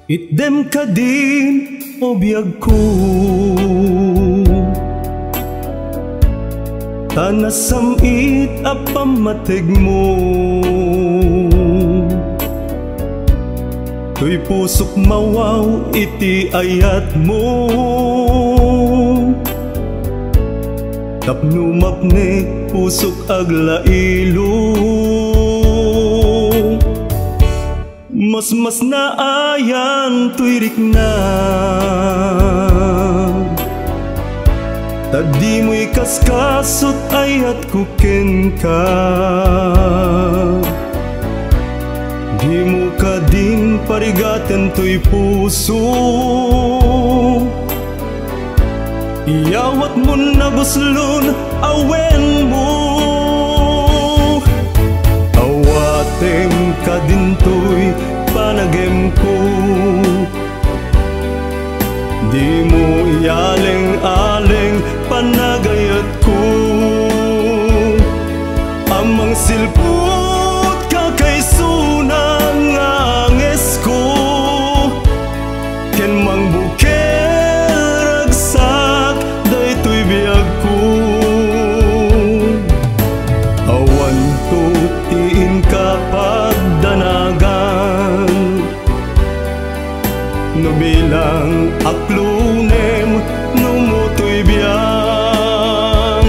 Itdem ka din o biyag ko, tanasamit a pamatig mo. Tuy pusok mawaw iti ayat mo, tapno mapnek pusok aglailo. Mas naayan tuirik na, tadi mo'y kaskasot ayat kuken ka. Di mo ka din parigaten to'y puso, iyawat mo na buslon awen mo. Awatem ka din to'y panagem ko, di mo iyaleng-aleng panagayat ko. Amang silput ka kay sunang anges ko, ken mang buker ragsak daytoy biyag ko. Awan to tiin ka pagdanagan, no bilang aklunem no motoy biyang.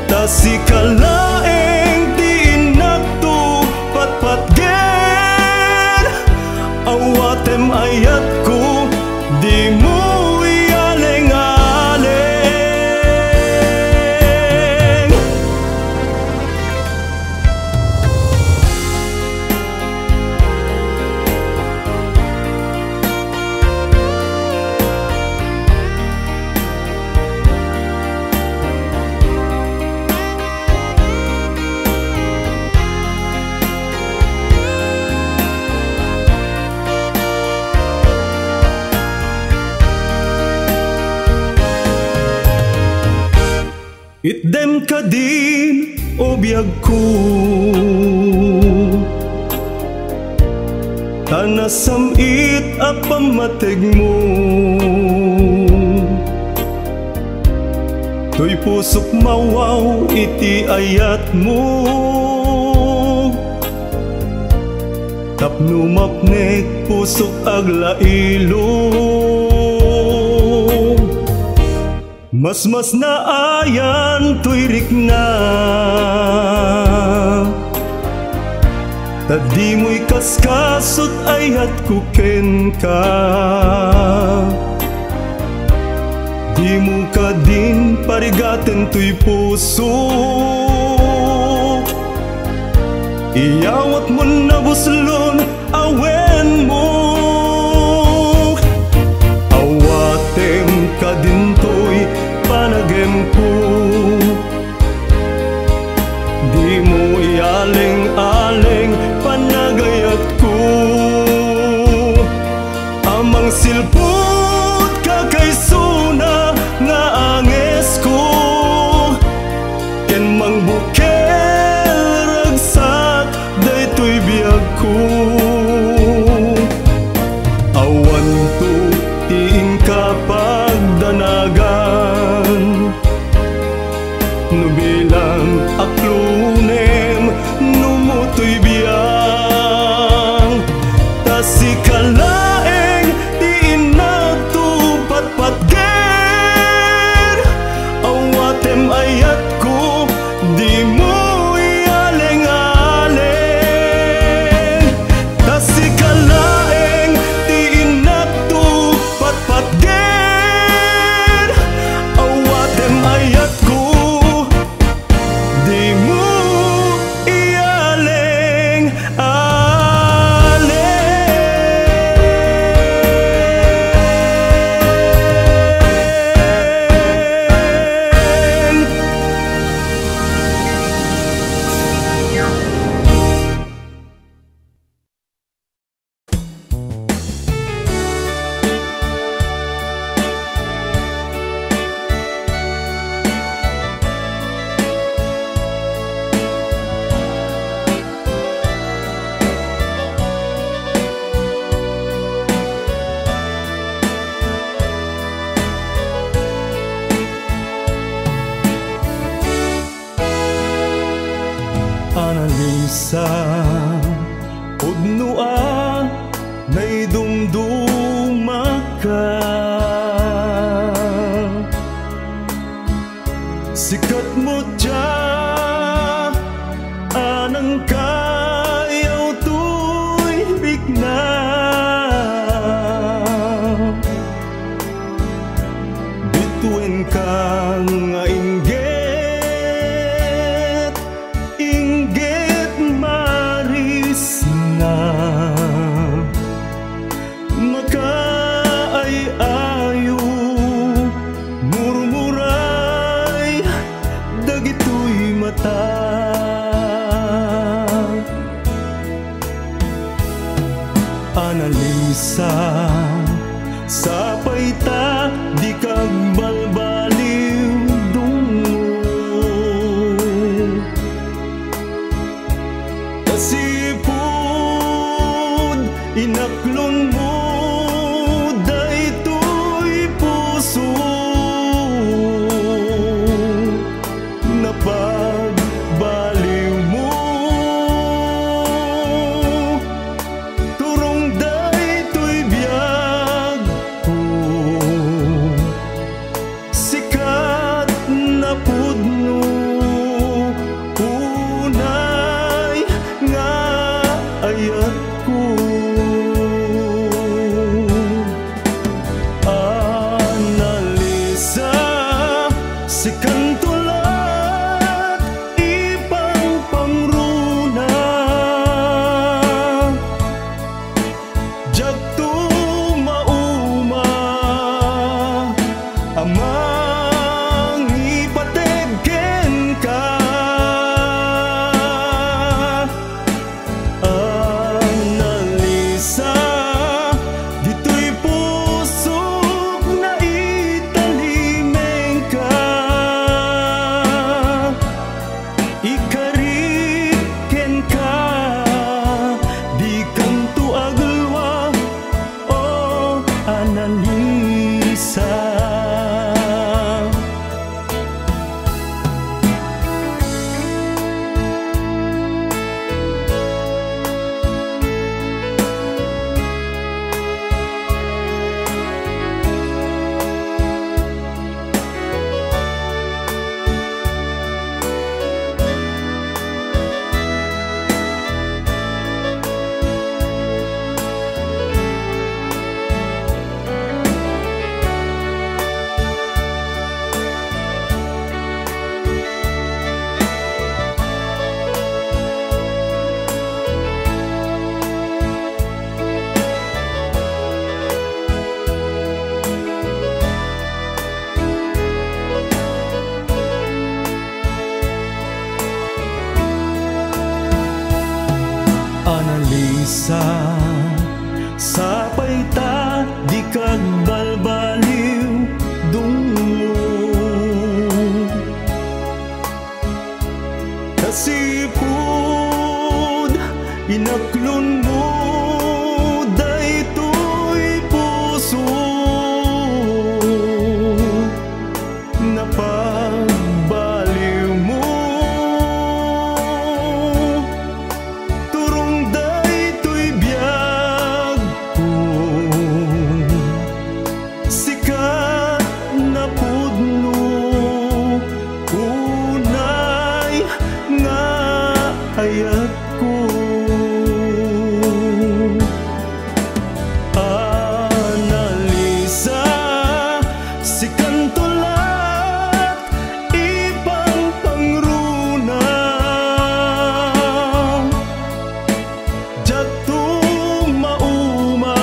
Tasi kalaeng tiin nakto patpatgen, awatem ayat ko di mo iyaleng-aleng. Itdem ka din o biyag ko, tanasamit a pamatig mo. Tuy pusok mawaw iti ayat mo, tapno mapnek pusok aglailo. Mas naayan tuirik na, tadi mo'y kaskasot ayat kuken ka. Di mo ka din parigaten tuy puso, iyawat mo na buslon awen mo. Awatem ka din to'y panagem ko, di mo iyaleng-aleng panagayat ko. Amang silput ka kay suna nga anges ko, ken mang buker ragsak daytoy biyag ko. Awan to tiin ka pagdanagan, Analisa Pudnoa Nay dumduma ka Sikat mo dya Anang kayaw tuy bigna Bituin ka nga inggit maris na Makaay-ayo murmuray dagitoy mata Analisa sapay ta di kag balbaliw dungo Kasipud inaklon mo daytoy puso napagbaliw mo turong daytoy biyag ko sikat na pudno unay nga ayat ko Analisa si kantulat ipang pangruna jagto mauma amang ipategen ka Analisa dito'y pusok na italimeng ka ikariken ka di kang tuagalwa o Analisa Analisa sapay ta di kag balbaliw dungo Kasipud inaklon mo daytoy puso napagbaliw mo turong daytoy biyag ko sikat na pudno unay nga ayat ko Analisa si kantulat ipang pangruna jagto mauma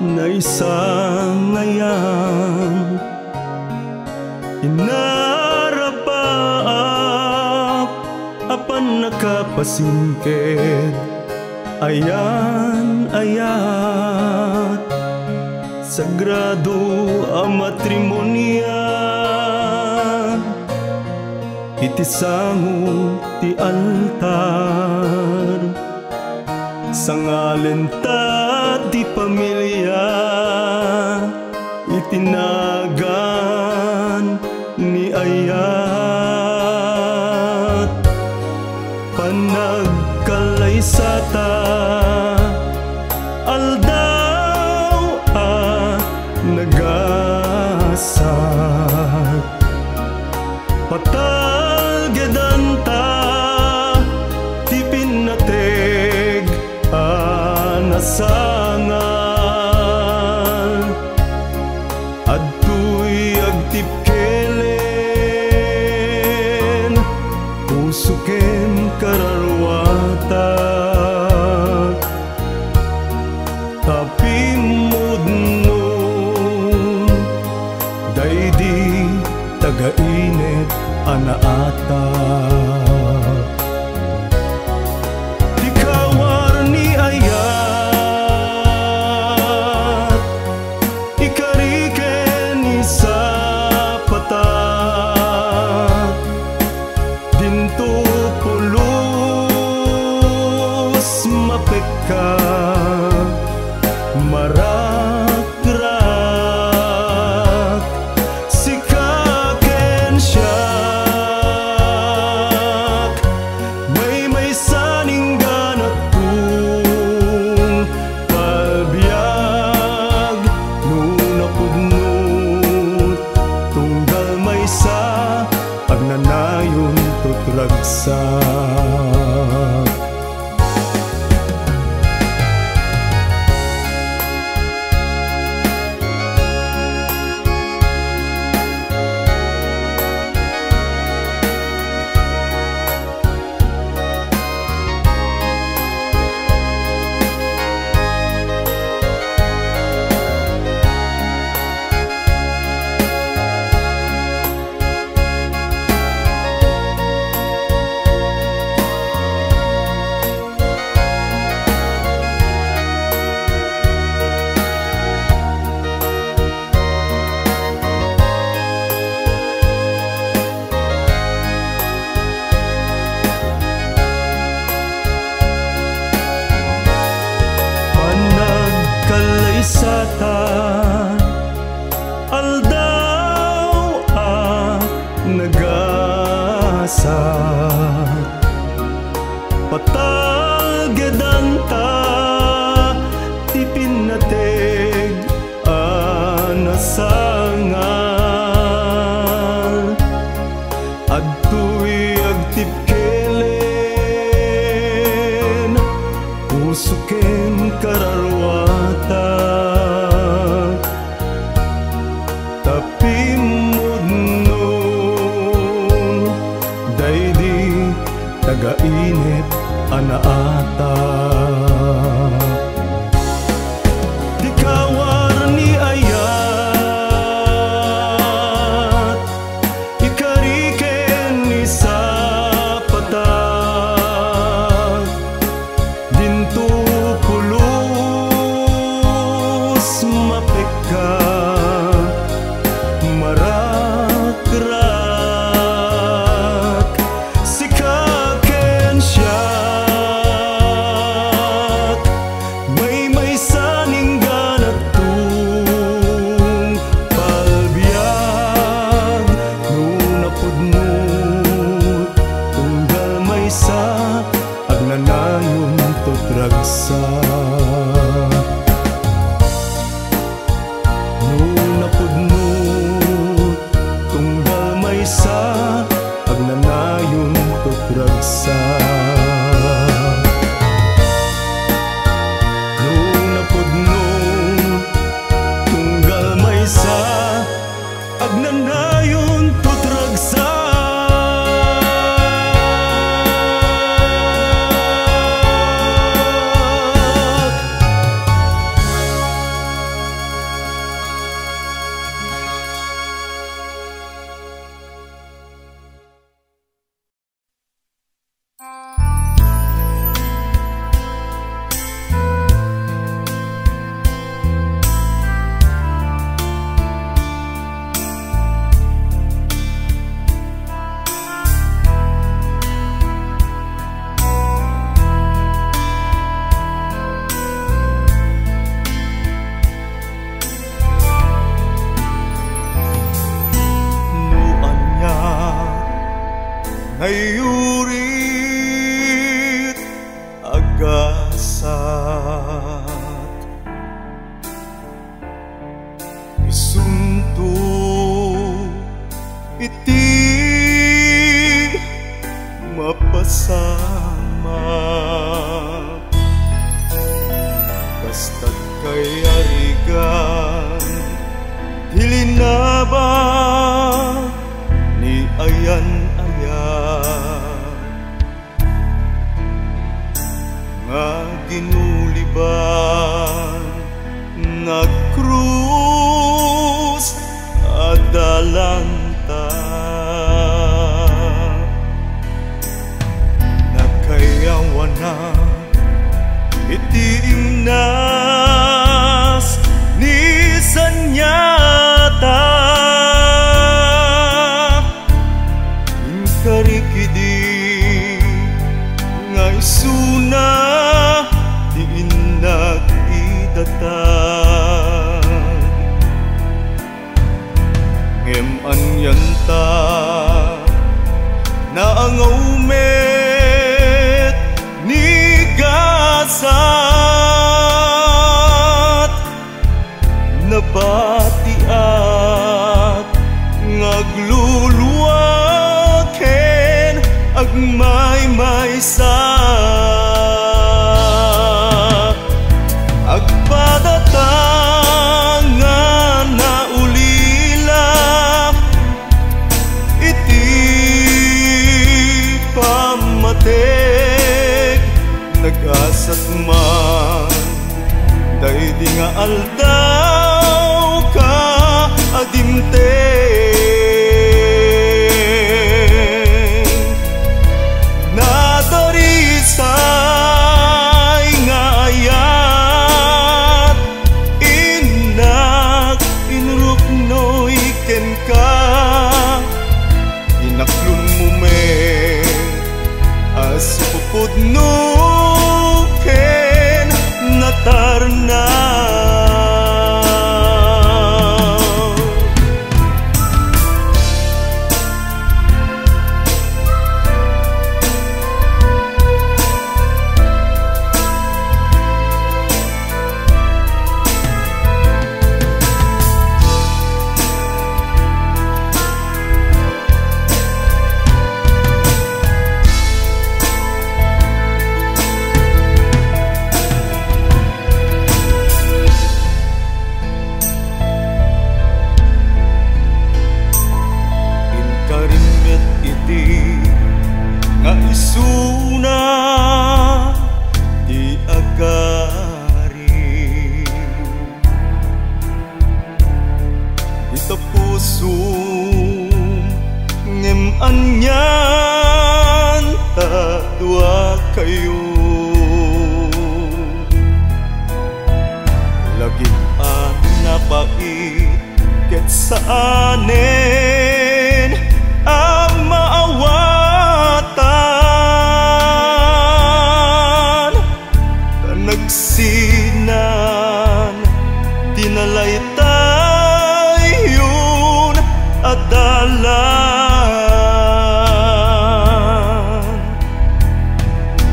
na isang ngayon inarapaap apan nakapasingked ayan ayat sagrado ang matrimonya iti sango ti altar sangalen ta ti pamilya itinagan ni ayat panagkalaysata aldaw nagasat patalgedanta ti pinateg nasangan adtoy agtipkelen pusuken kararwata tapimudno daydi tagainit anaata dikawar ni ayat ikariken ni sapata dinto pulos mapeka marakrak sikaken siyak may saning ganat kong pabiyag nunapudnot tunggal may sa pagnanayon tutragsak sata aldaw nagasat patalgedanta ti pinateg nasangan adtoy agtipkelen pusuken kararwata tapimudno daydi tagainit anaata dikawar ni ayat ikariken ni sapata dinto pulos iti mapasama basta'd kay arigan hilinaba ni ayan-ayan nga ginuliban nga krus adalanta nakayawana iti imnas ni sanyata inkarikidi nga isuna di inag idatag ngem anyanta na ang umet ni gasat nabatiat ngagluluwaken agmay-may sa agpadatangan na ulila iti pamatek nag-asat man daydi nga aldaw ka adimteng nadarisay nga ayat inak inruknoy ken ka inaklun mo me as pupudno ken natarna nga isuna di agari ito pusum ngem anyan ta dua kayo lagi napait ket saanen ang maawatan nagsinan dinalaytay yun adalan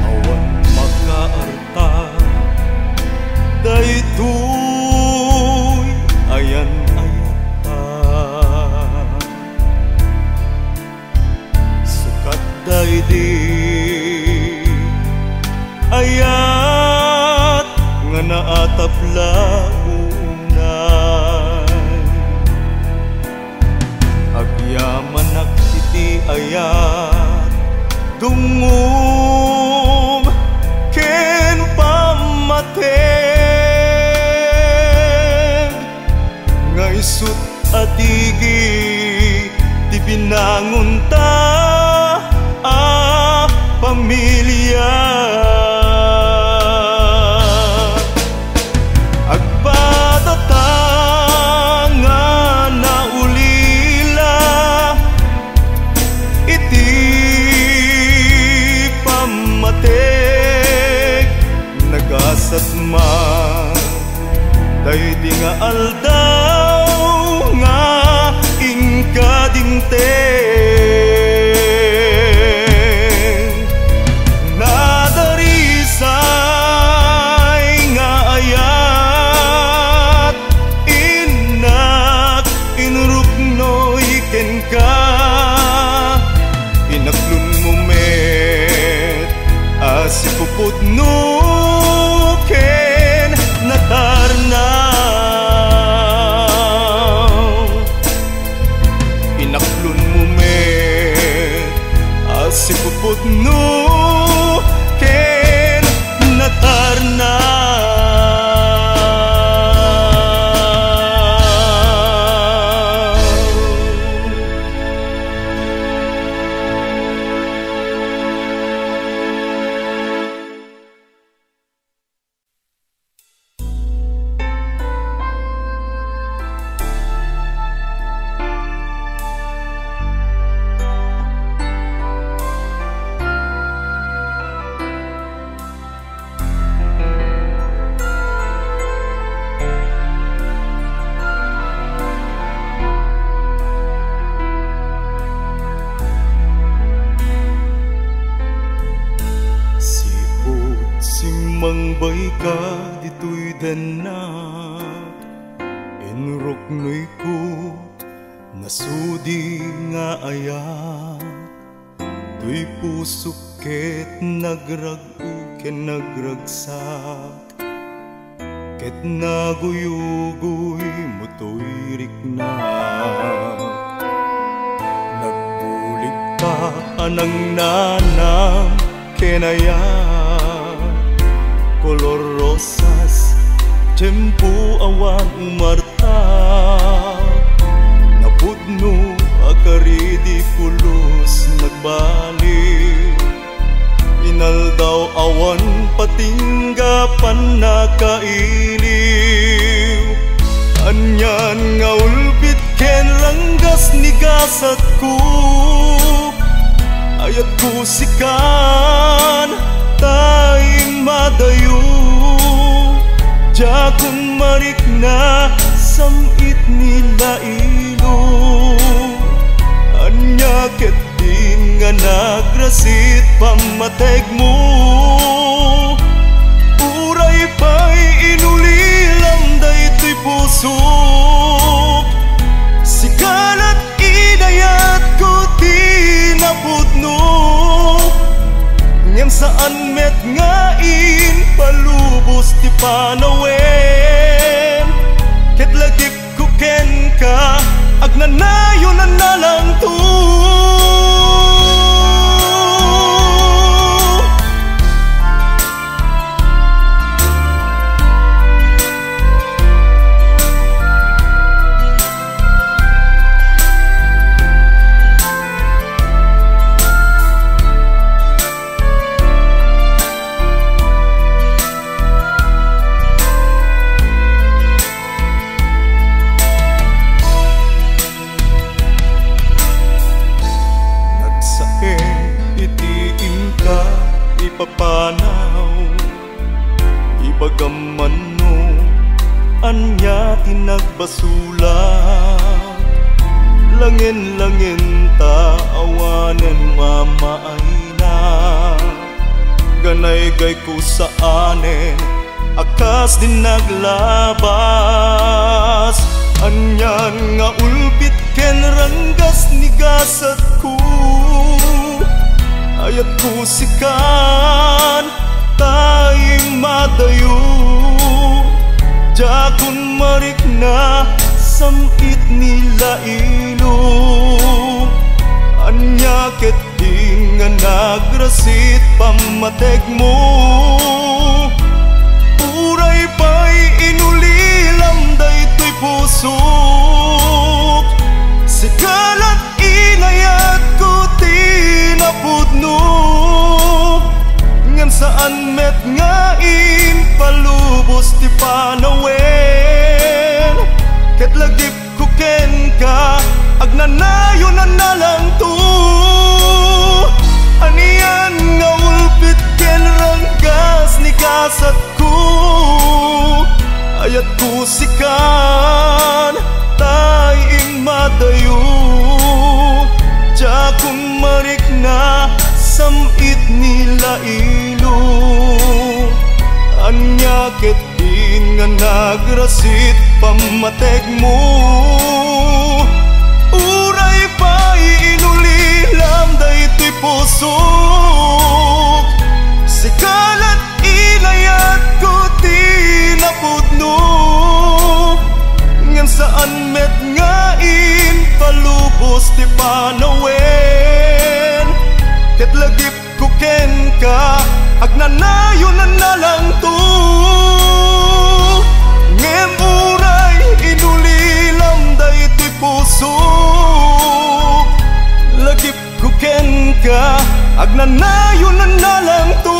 awan makaarta daytoy ayan-ayatan sukat daydi ayat nga naatapla unay agyaman nakiti ayat dungog ken pamateng nga isut atigi di binangon ta pamilya agpadatangan na ulila iti pamatek nagasat man daydi nga aldaw nga inkadimteng nadarisay nga ayat inak inruknoy ken ka pudno ken natarnaw. Inaklon mo men si pudno ken natarnaw. Mangbay ka dito'y danak, enrok no'y ko nasudi nga ayak. Tuy pusok ket nagrag-u ken nagragsak, ket naguyugoy mo to'y riknak. Nagbulig ka anang nanang kenayak, kolor rosas, tempo awan umarta. Napudno akaridi pulos nagbalik, inaldaw awan patinggapan nakailiw. Anyan nga ulbit ken ranggas ni gasat ko, ayat ko sikan taing madayo. Jakong marik na samit nila ilo, anya ket din nga nagrasit pamateg mo. Uray pa'y inulilam daytoy pusok, sikalat inayat ko di napudno. Ngem saan met ngain palubos ti panawen, ket lagip ko ken ka agnanayon na nalang to. Papanaw ibagaman no anya tinagbasula. Langin-langin ta awanen mamaay na, ganay gay ko saanen akas din naglabas. Anyan nga ulbit ken ranggas ni gasat ko, ayat ko sikan taing madayo. Jakon marik na samit nila ilo, anya ket di nga nagrasit pamateg mo. Uray pa'y inulilam daytoy pusok, sikalat inayat ko di napudno. Ngem saan met ngain palubos ti panawen, ket lagip ko ken ka agnanayon na nalang to. Aniyan nga ulpit ken ranggas ni gasat ko, ayat ko sikan taing madayo. Jakong marik na samit nila ilo, anya ket din nga nagrasit pamateg mo. Uray pa'y inulilam daytoy pusok, sikalat agnanayon na nalang to. Ngem uray inulilam da ito'y puso. Lagip ko ken ka, agnanayon na nalang to.